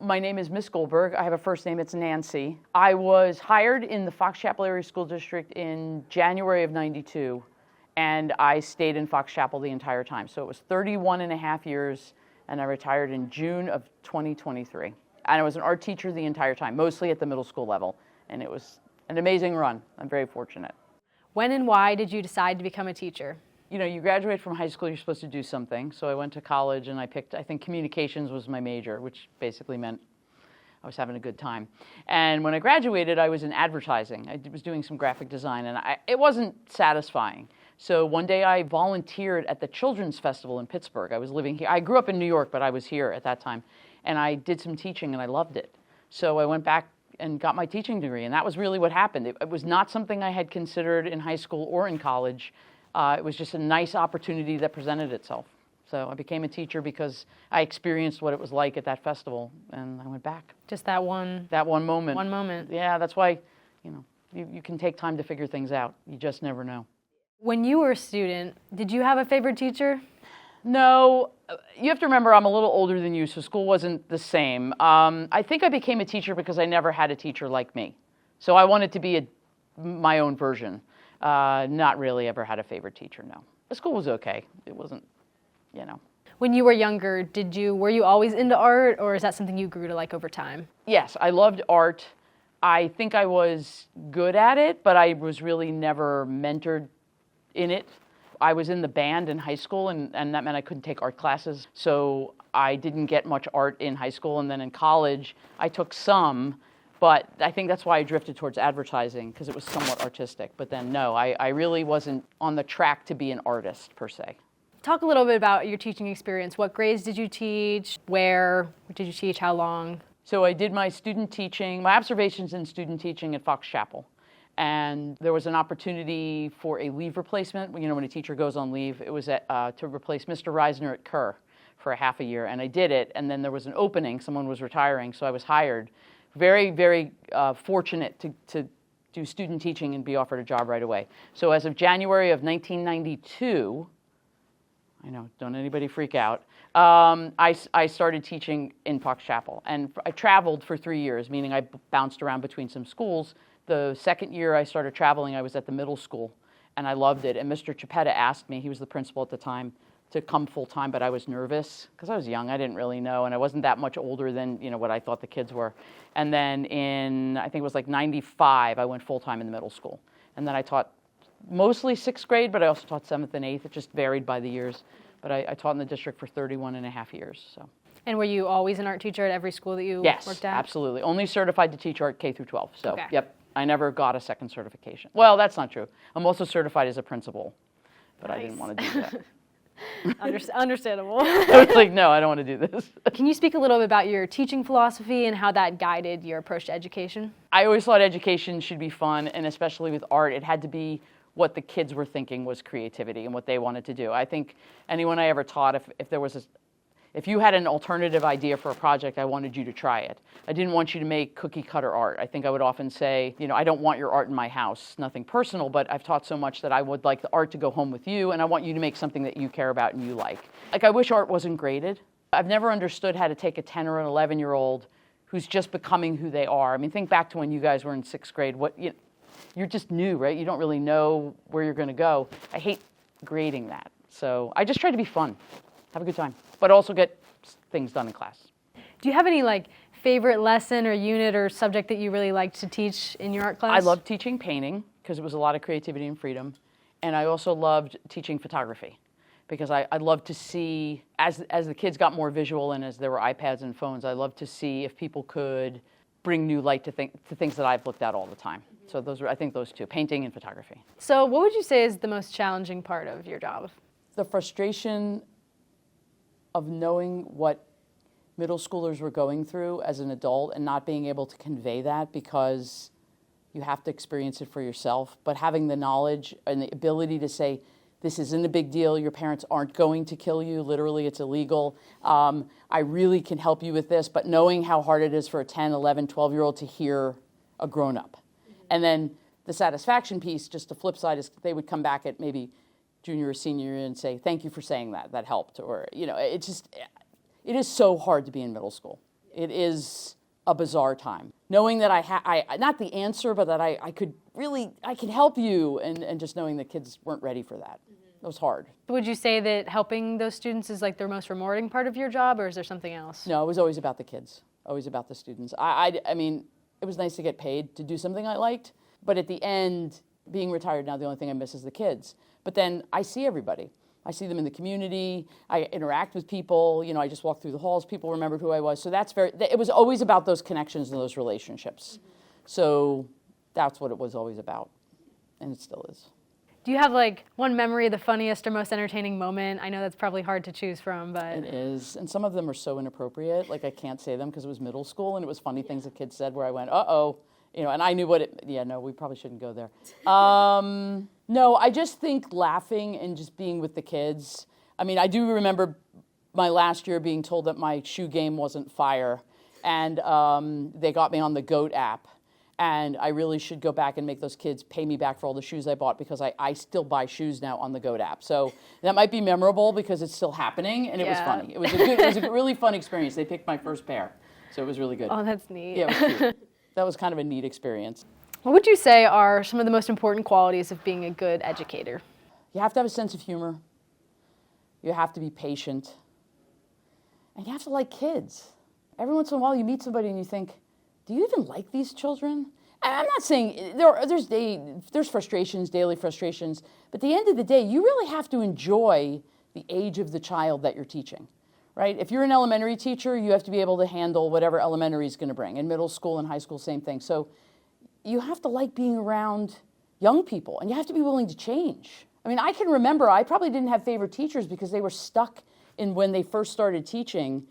My name is Miss Goldberg. I have a first name, it's Nanci. I was hired in the Fox Chapel Area School District in January of '92, and I stayed in Fox Chapel the entire time. So it was 31 and a half years, and I retired in June of 2023. And I was an art teacher the entire time, mostly at the middle school level, and it was an amazing run. I'm very fortunate. When and why did you decide to become a teacher? You know, you graduate from high school, you're supposed to do something. So I went to college and I picked, I think communications was my major, which basically meant I was having a good time. And when I graduated, I was in advertising. I was doing some graphic design, and it wasn't satisfying. So one day I volunteered at the Children's Festival in Pittsburgh. I was living here. I grew up in New York, but I was here at that time. And I did some teaching and I loved it. So I went back and got my teaching degree, and that was really what happened. It was not something I had considered in high school or in college. It was just a nice opportunity that presented itself. So I became a teacher because I experienced what it was like at that festival, and I went back. Just that one moment. One moment. Yeah, that's why, you know, you can take time to figure things out. You just never know. When you were a student, did you have a favorite teacher? No, you have to remember I'm a little older than you, so school wasn't the same. I think I became a teacher because I never had a teacher like me. So I wanted to be my own version. Not really ever had a favorite teacher, no. The school was okay. It wasn't, you know. When you were younger, were you always into art, or is that something you grew to like over time? Yes, I loved art. I think I was good at it, but I was really never mentored in it. I was in the band in high school, and that meant I couldn't take art classes. So I didn't get much art in high school, and then in college, I took some. But I think that's why I drifted towards advertising, because it was somewhat artistic. But then, no, I really wasn't on the track to be an artist, per se. Talk a little bit about your teaching experience. What grades did you teach? Where did you teach? How long? So I did my student teaching, my observations in student teaching at Fox Chapel. And there was an opportunity for a leave replacement. You know, when a teacher goes on leave, it was to replace Mr. Reisner at Kerr for a half a year. And I did it, and then there was an opening. Someone was retiring, so I was hired. Very, very fortunate to do student teaching and be offered a job right away. So as of January of 1992, I know, don't anybody freak out, I started teaching in Fox Chapel. And I traveled for 3 years, meaning I bounced around between some schools. The second year I started traveling, I was at the middle school, and I loved it. And Mr. Chiapetta asked me, he was the principal at the time, to come full-time, but I was nervous because I was young. I didn't really know, and I wasn't that much older than, you know, what I thought the kids were. And then in, I think it was like '95, I went full-time in the middle school. And then I taught mostly 6th grade, but I also taught 7th and 8th. It just varied by the years. But I taught in the district for 31 and a half years. So. And were you always an art teacher at every school that you worked at? Yes, absolutely. Only certified to teach art K through 12. So, okay. Yep, I never got a second certification. Well, that's not true. I'm also certified as a principal, but nice. I didn't want to do that. Understandable. I was like, no, I don't want to do this. Can you speak a little bit about your teaching philosophy and how that guided your approach to education? I always thought education should be fun, and especially with art, it had to be what the kids were thinking was creativity and what they wanted to do. I think anyone I ever taught, if you had an alternative idea for a project, I wanted you to try it. I didn't want you to make cookie cutter art. I think I would often say, you know, I don't want your art in my house, nothing personal, but I've taught so much that I would like the art to go home with you, and I want you to make something that you care about and you like. Like, I wish art wasn't graded. I've never understood how to take a 10 or an 11-year-old who's just becoming who they are. I mean, think back to when you guys were in 6th grade. You're just new, right? You don't really know where you're going to go. I hate grading that. So I just try to be fun, have a good time, but also get things done in class. Do you have any favorite lesson or unit or subject that you really liked to teach in your art class? I loved teaching painting because it was a lot of creativity and freedom. And I also loved teaching photography because I loved to see, as the kids got more visual and as there were iPads and phones, I loved to see if people could bring new light to things that I've looked at all the time. So I think those two, painting and photography. So what would you say is the most challenging part of your job? The frustration of knowing what middle schoolers were going through as an adult and not being able to convey that because you have to experience it for yourself, but having the knowledge and the ability to say, this isn't a big deal, your parents aren't going to kill you, literally it's illegal. I really can help you with this, but knowing how hard it is for a 10, 11, 12-year-old to hear a grown-up. And then the satisfaction piece, just the flip side, is they would come back at maybe junior or senior year and say, thank you for saying that helped. Or, you know, it is so hard to be in middle school. It is a bizarre time. Knowing that I not the answer, but that I could help you, and just knowing that kids weren't ready for that. It was hard. Would you say that helping those students is like the most rewarding part of your job, or is there something else? No, it was always about the kids, always about the students. I mean, it was nice to get paid to do something I liked, but at the end, being retired now, the only thing I miss is the kids. But then I see everybody. I see them in the community. I interact with people. You know, I just walk through the halls. People remembered who I was. So it was always about those connections and those relationships. So that's what it was always about, and it still is. Do you have like one memory of the funniest or most entertaining moment? I know that's probably hard to choose from, but... It is, and some of them are so inappropriate, like I can't say them because it was middle school, and it was funny things that kids said where I went, uh-oh, you know, and I knew no, we probably shouldn't go there. No, I just think laughing and just being with the kids. I mean, I do remember my last year being told that my shoe game wasn't fire, and they got me on the GOAT app. And I really should go back and make those kids pay me back for all the shoes I bought, because I still buy shoes now on the GOAT app. So that might be memorable because it's still happening, and it was funny. It was a really fun experience. They picked my first pair, so it was really good. Oh, that's neat. Yeah, it was cute. That was kind of a neat experience. What would you say are some of the most important qualities of being a good educator? You have to have a sense of humor. You have to be patient. And you have to like kids. Every once in a while you meet somebody and you think, do you even like these children? I'm not saying there's frustrations, daily frustrations, but at the end of the day, you really have to enjoy the age of the child that you're teaching, right? If you're an elementary teacher, you have to be able to handle whatever elementary is going to bring. In middle school and high school, same thing. So you have to like being around young people, and you have to be willing to change. I mean, I can remember I probably didn't have favorite teachers because they were stuck in when they first started teaching.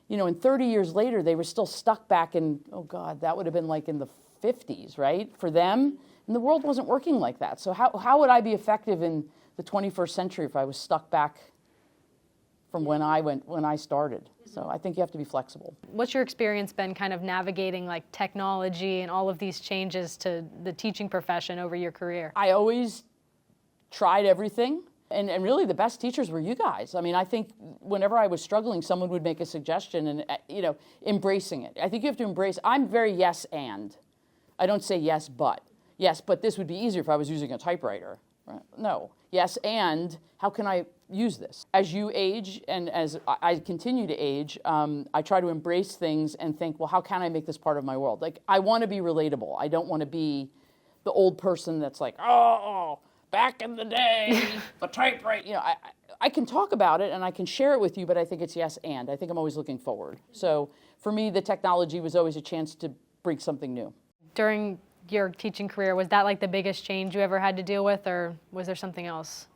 You know, and 30 years later, they were still stuck back in, oh God, that would have been like in the 50s, right? For them, and the world wasn't working like that. So how would I be effective in the 21st century if I was stuck back from when I started? So I think you have to be flexible. What's your experience been kind of navigating like technology and all of these changes to the teaching profession over your career? I always tried everything. And really the best teachers were you guys. I mean, I think whenever I was struggling, someone would make a suggestion and, you know, embracing it. I think you have to embrace, I'm very yes and. I don't say yes but. Yes, but this would be easier if I was using a typewriter. Right? No. Yes, and how can I use this? As you age and as I continue to age, I try to embrace things and think, well, how can I make this part of my world? Like, I want to be relatable. I don't want to be the old person that's like, oh, back in the day, the typewriter. You know, I can talk about it and I can share it with you, but I think it's yes and. I think I'm always looking forward. So for me, the technology was always a chance to bring something new. During your teaching career, was that like the biggest change you ever had to deal with, or was there something else?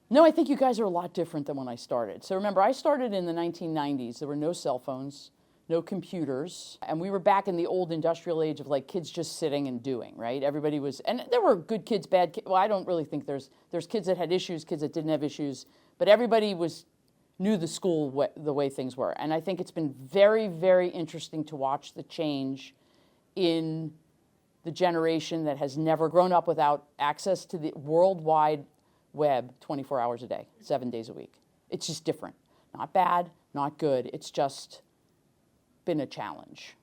No, I think you guys are a lot different than when I started. So remember, I started in the 1990s. There were no cell phones, no computers, and we were back in the old industrial age of like kids just sitting and doing, right? Everybody was, and there were good kids, bad kids. Well, I don't really think there's kids that had issues, kids that didn't have issues, but everybody knew the school the way things were. And I think it's been very, very interesting to watch the change in the generation that has never grown up without access to the worldwide web 24 hours a day, 7 days a week. It's just different. Not bad, not good. It's just been a challenge.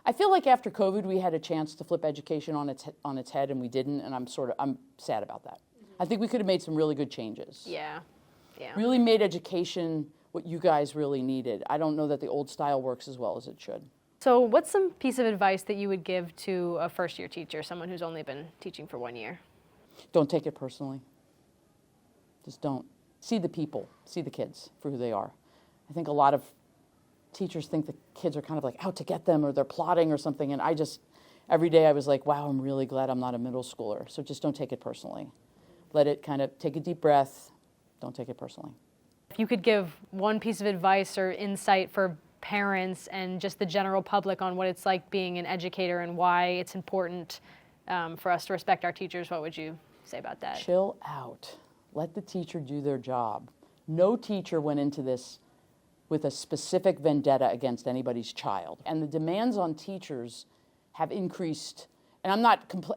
I feel like after COVID, we had a chance to flip education on its head, and we didn't, and I'm sad about that. I think we could have made some really good changes. Yeah. Really made education what you guys really needed. I don't know that the old style works as well as it should. So what's some piece of advice that you would give to a first-year teacher, someone who's only been teaching for 1 year? Don't take it personally. Just don't. See the people, see the kids for who they are. I think a lot of teachers think the kids are kind of like out to get them or they're plotting or something, and every day I was like, wow, I'm really glad I'm not a middle schooler. So just don't take it personally. Let it kind of take a deep breath. Don't take it personally. If you could give one piece of advice or insight for parents and just the general public on what it's like being an educator and why it's important for us to respect our teachers, what would you say about that? Chill out. Let the teacher do their job. No teacher went into this with a specific vendetta against anybody's child. And the demands on teachers have increased. And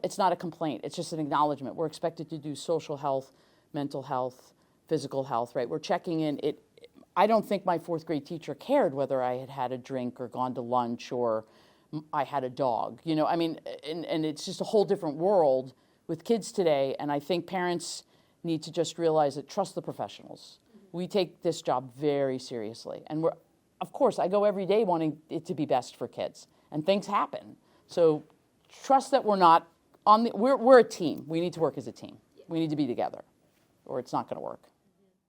it's not a complaint, it's just an acknowledgement. We're expected to do social health, mental health, physical health, right? We're checking in. I don't think my fourth grade teacher cared whether I had had a drink or gone to lunch or I had a dog. You know, I mean, and it's just a whole different world with kids today. And I think parents need to just realize that trust the professionals. We take this job very seriously. And of course, I go every day wanting it to be best for kids. And things happen. So trust that we're not we're a team. We need to work as a team. We need to be together, or it's not going to work.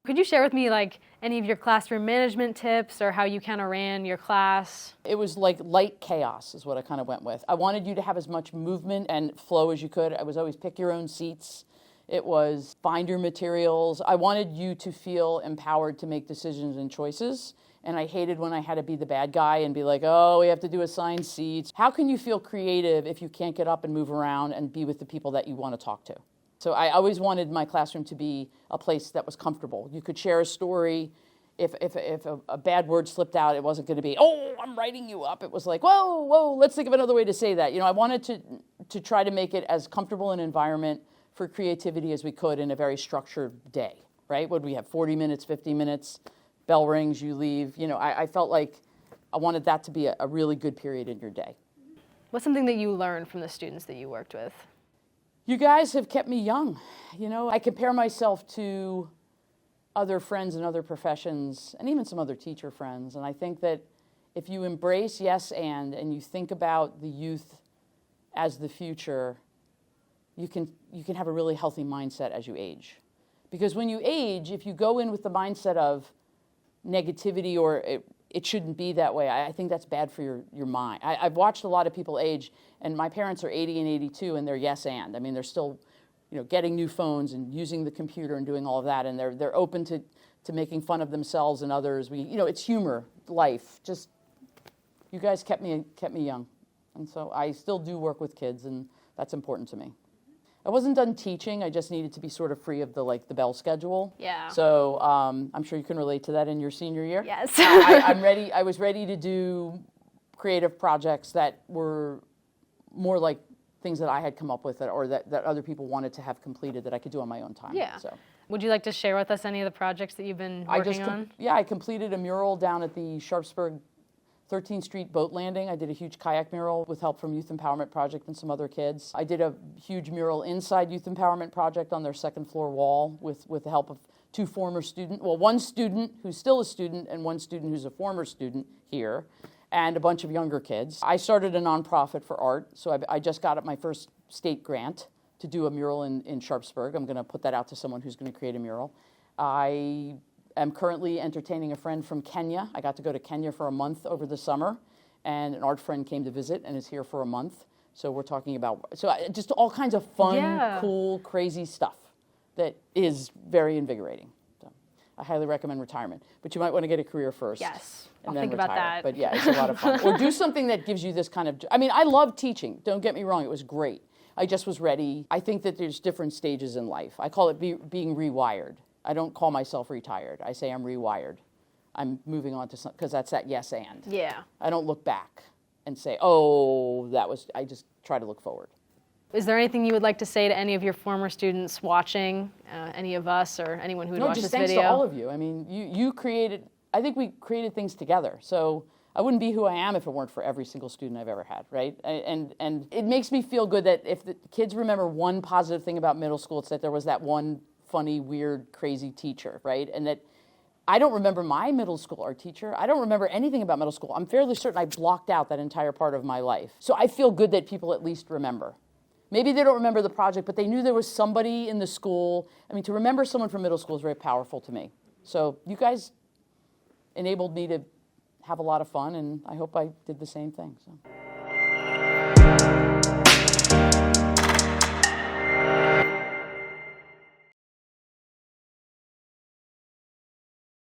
Could you share with me like any of your classroom management tips or how you kind of ran your class? It was like light chaos is what I kind of went with. I wanted you to have as much movement and flow as you could. I was always pick your own seats. It was find your materials. I wanted you to feel empowered to make decisions and choices. And I hated when I had to be the bad guy and be like, oh, we have to do assigned seats. How can you feel creative if you can't get up and move around and be with the people that you want to talk to? So I always wanted my classroom to be a place that was comfortable. You could share a story. If a bad word slipped out, it wasn't going to be, oh, I'm writing you up. It was like, whoa, let's think of another way to say that. You know, I wanted to try to make it as comfortable an environment for creativity as we could in a very structured day, right? Would we have 40 minutes, 50 minutes, bell rings, you leave? You know, I felt like I wanted that to be a really good period in your day. What's something that you learned from the students that you worked with? You guys have kept me young. You know, I compare myself to other friends in other professions and even some other teacher friends. And I think that if you embrace yes and you think about the youth as the future, you can have a really healthy mindset as you age. Because when you age, if you go in with the mindset of negativity or it shouldn't be that way, I think that's bad for your mind. I've watched a lot of people age, and my parents are 80 and 82, and they're yes and. I mean, they're still, you know, getting new phones and using the computer and doing all of that, and they're open to making fun of themselves and others. You know, it's humor, life. Just, you guys kept me young, and so I still do work with kids, and that's important to me. I wasn't done teaching. I just needed to be sort of free of the bell schedule. Yeah. So I'm sure you can relate to that in your senior year. Yes. I'm ready. I was ready to do creative projects that were more like things that I had come up with or that other people wanted to have completed that I could do on my own time. Yeah. So. Would you like to share with us any of the projects that you've been working on? I completed a mural down at the Sharpsburg 13th Street boat landing. I did a huge kayak mural with help from Youth Empowerment Project and some other kids. I did a huge mural inside Youth Empowerment Project on their second floor wall with the help of two former students. Well, one student who's still a student and one student who's a former student here, and a bunch of younger kids. I started a nonprofit for art, so I just got my first state grant to do a mural in Sharpsburg. I'm going to put that out to someone who's going to create a mural. I'm currently entertaining a friend from Kenya. I got to go to Kenya for a month over the summer, and an art friend came to visit and is here for a month. So we're talking about just all kinds of fun, cool, crazy stuff that is very invigorating. So I highly recommend retirement, but you might want to get a career first. Yes, and I'll then think retire. about that. But yeah, it's a lot of fun. Or do something that gives you this kind of. I mean, I love teaching. Don't get me wrong; it was great. I just was ready. I think that there's different stages in life. I call it being rewired. I don't call myself retired. I say I'm rewired. I'm moving on to something, because that's that yes and. Yeah. I don't look back and say, oh, I just try to look forward. Is there anything you would like to say to any of your former students watching, any of us or anyone who would watch this video? No, just thanks to all of you. I mean, you created, I think we created things together. So I wouldn't be who I am if it weren't for every single student I've ever had, right? And it makes me feel good that if the kids remember one positive thing about middle school, it's that there was that one funny, weird, crazy teacher, right? And that I don't remember my middle school art teacher. I don't remember anything about middle school. I'm fairly certain I blocked out that entire part of my life. So I feel good that people at least remember. Maybe they don't remember the project, but they knew there was somebody in the school. I mean, to remember someone from middle school is very powerful to me. So you guys enabled me to have a lot of fun, and I hope I did the same thing. So.